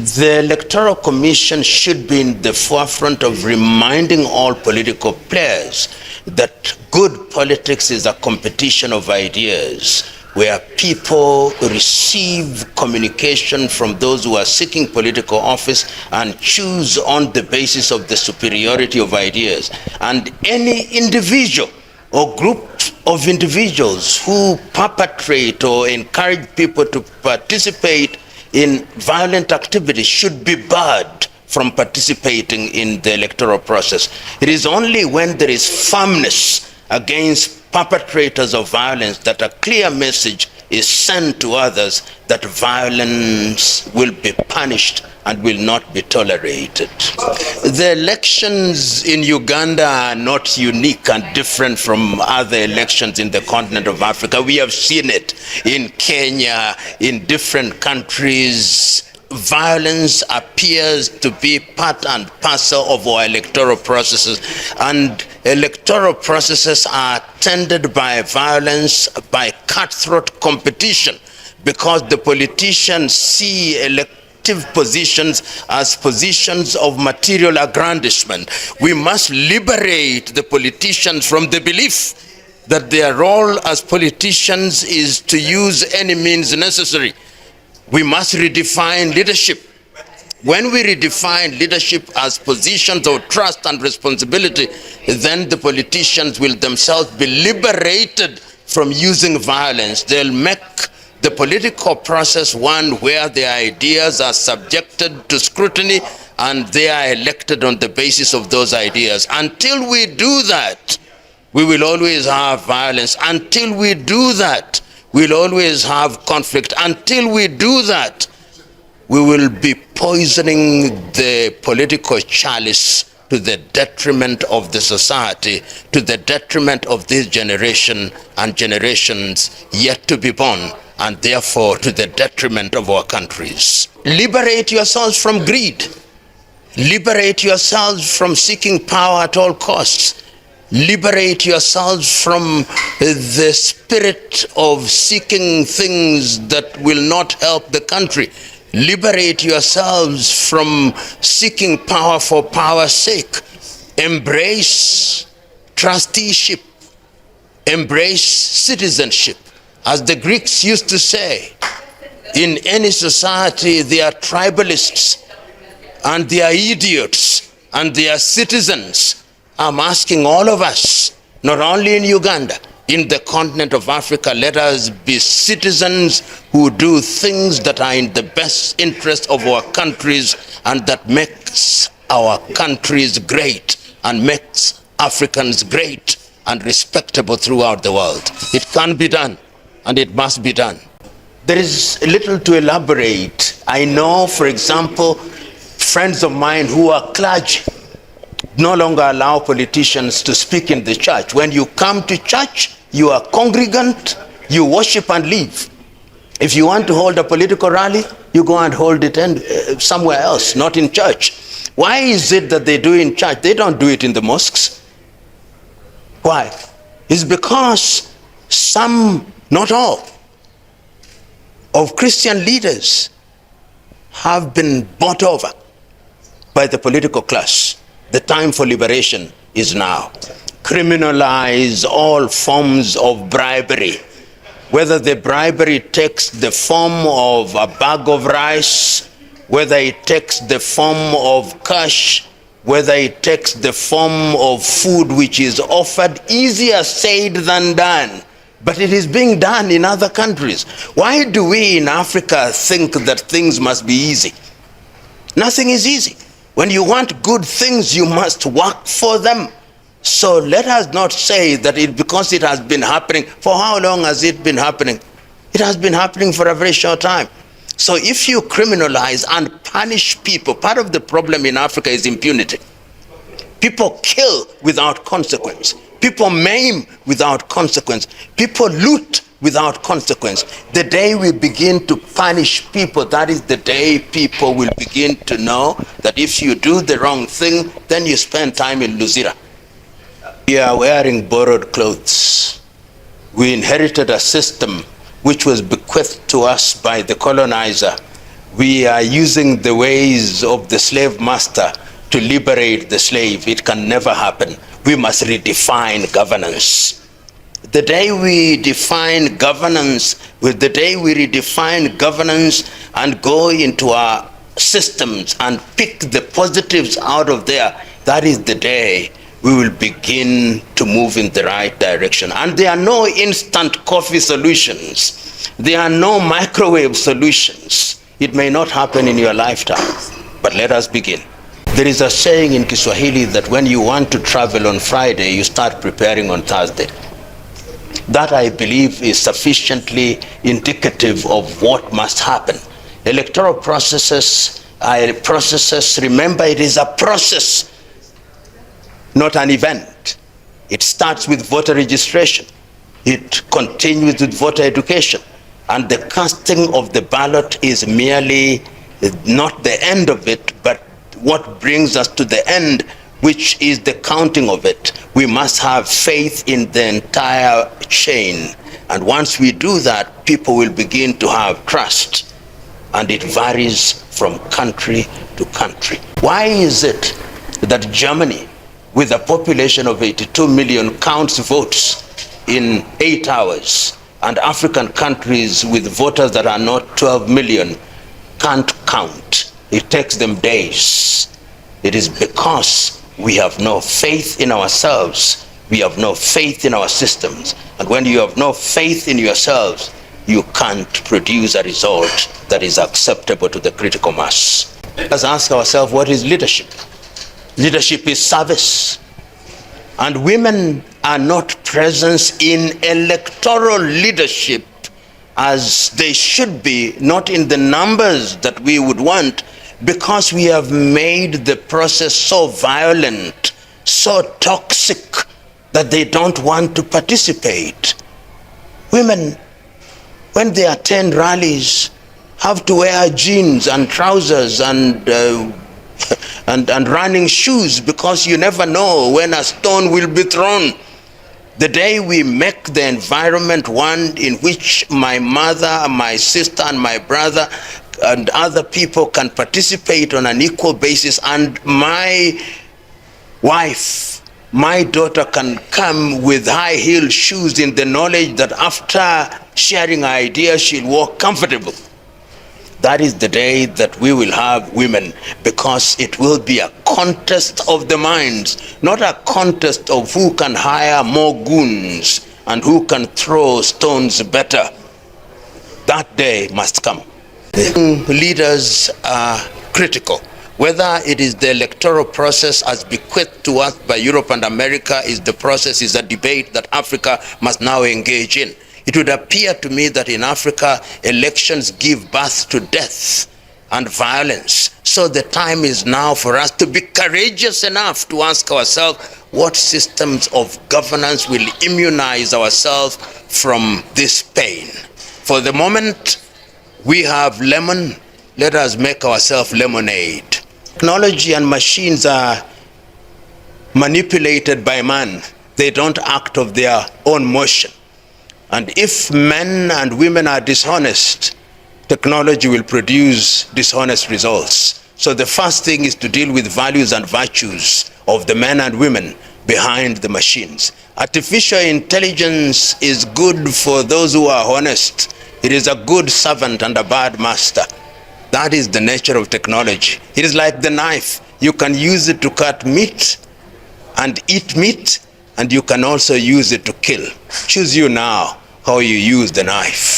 The Electoral Commission should be in the forefront of reminding all political players that good politics is a competition of ideas, where people receive communication from those who are seeking political office and choose on the basis of the superiority of ideas. And any individual or group of individuals who perpetrate or encourage people to participate in violent activities should be barred from participating in the electoral process. It is only when there is firmness against perpetrators of violence that a clear message is sent to others that violence will be punished and will not be tolerated. The elections in Uganda are not unique and different from other elections in the continent of Africa. We have seen it in Kenya, in different countries. Violence appears to be part and parcel of our electoral processes, and electoral processes are tended by violence, by cutthroat competition, because the politicians see elective positions as positions of material aggrandizement. We must liberate the politicians from the belief that their role as politicians is to use any means necessary. We must redefine leadership. When we redefine leadership as positions of trust and responsibility, then the politicians will themselves be liberated from using violence. They'll make the political process one where their ideas are subjected to scrutiny and they are elected on the basis of those ideas. Until we do that, we will always have violence. Until we do that, we'll always have conflict. Until we do that, we will be poisoning the political chalice to the detriment of the society, to the detriment of this generation and generations yet to be born, and therefore to the detriment of our countries. Liberate yourselves from greed. Liberate yourselves from seeking power at all costs. Liberate yourselves from the spirit of seeking things that will not help the country. Liberate yourselves from seeking power for power's sake. Embrace trusteeship. Embrace citizenship. As the Greeks used to say, in any society there are tribalists and there are idiots and there are citizens. I'm asking all of us, not only in Uganda, in the continent of Africa, let us be citizens who do things that are in the best interest of our countries and that makes our countries great and makes Africans great and respectable throughout the world. It can be done and it must be done. There is little to elaborate. I know, for example, friends of mine who are clergy no longer allow politicians to speak in the church. When you come to church, you are congregant, you worship and leave. If you want to hold a political rally, you go and hold it somewhere else, not in church. Why is it that they do it in church? They don't do it in the mosques. Why? It's because some, not all, of Christian leaders have been bought over by the political class. The time for liberation is now. Criminalize all forms of bribery. Whether the bribery takes the form of a bag of rice, whether it takes the form of cash, whether it takes the form of food which is offered, easier said than done. But it is being done in other countries. Why do we in Africa think that things must be easy? Nothing is easy. When you want good things, you must work for them. So let us not say that because it has been happening. For how long has it been happening? It has been happening for a very short time. So if you criminalize and punish people, part of the problem in Africa is impunity. People kill without consequence. People maim without consequence. People loot without consequence. The day we begin to punish people, that is the day people will begin to know that if you do the wrong thing, then you spend time in Luzira. We are wearing borrowed clothes. We inherited a system which was bequeathed to us by the colonizer, we are using the ways of the slave master to liberate the slave. It can never happen. We must redefine governance. The day we define governance, with the day we redefine governance and go into our systems and pick the positives out of there, that is the day we will begin to move in the right direction. And there are no instant coffee solutions. There are no microwave solutions. It may not happen in your lifetime, but let us begin. There is a saying in Kiswahili that when you want to travel on Friday, you start preparing on Thursday. That, I believe, is sufficiently indicative of what must happen. Electoral processes are processes. Remember, it is a process, not an event. It starts with voter registration. It continues with voter education. And the casting of the ballot is merely not the end of it, but what brings us to the end, which is the counting of it. We must have faith in the entire chain. And once we do that, people will begin to have trust. And it varies from country to country. Why is it that Germany, with a population of 82 million, counts votes in 8 hours, and African countries with voters that are not 12 million can't count? It takes them days. It is because we have no faith in ourselves. We have no faith in our systems. And when you have no faith in yourselves, you can't produce a result that is acceptable to the critical mass. Let's ask ourselves, what is leadership? Leadership is service. And women are not present in electoral leadership as they should be, not in the numbers that we would want, because we have made the process so violent, so toxic, that they don't want to participate. Women, when they attend rallies, have to wear jeans and trousers and running shoes, because you never know when a stone will be thrown. The day we make the environment one in which my mother, my sister, and my brother and other people can participate on an equal basis, and my wife, my daughter, can come with high-heeled shoes in the knowledge that after sharing ideas, she'll walk comfortable. That is the day that we will have women, because it will be a contest of the minds, not a contest of who can hire more goons and who can throw stones better. That day must come. Leaders are critical. Whether it is the electoral process as bequeathed to us by Europe and America is a debate that Africa must now engage in. It would appear to me that in Africa, elections give birth to death and violence. So the time is now for us to be courageous enough to ask ourselves, what systems of governance will immunize ourselves from this pain? For the moment, we have lemon, let us make ourselves lemonade. Technology and machines are manipulated by man. They don't act of their own motion. And if men and women are dishonest, technology will produce dishonest results. So the first thing is to deal with values and virtues of the men and women behind the machines. Artificial intelligence is good for those who are honest. It is a good servant and a bad master. That is the nature of technology. It is like the knife. You can use it to cut meat and eat meat, and you can also use it to kill. Choose you now how you use the knife.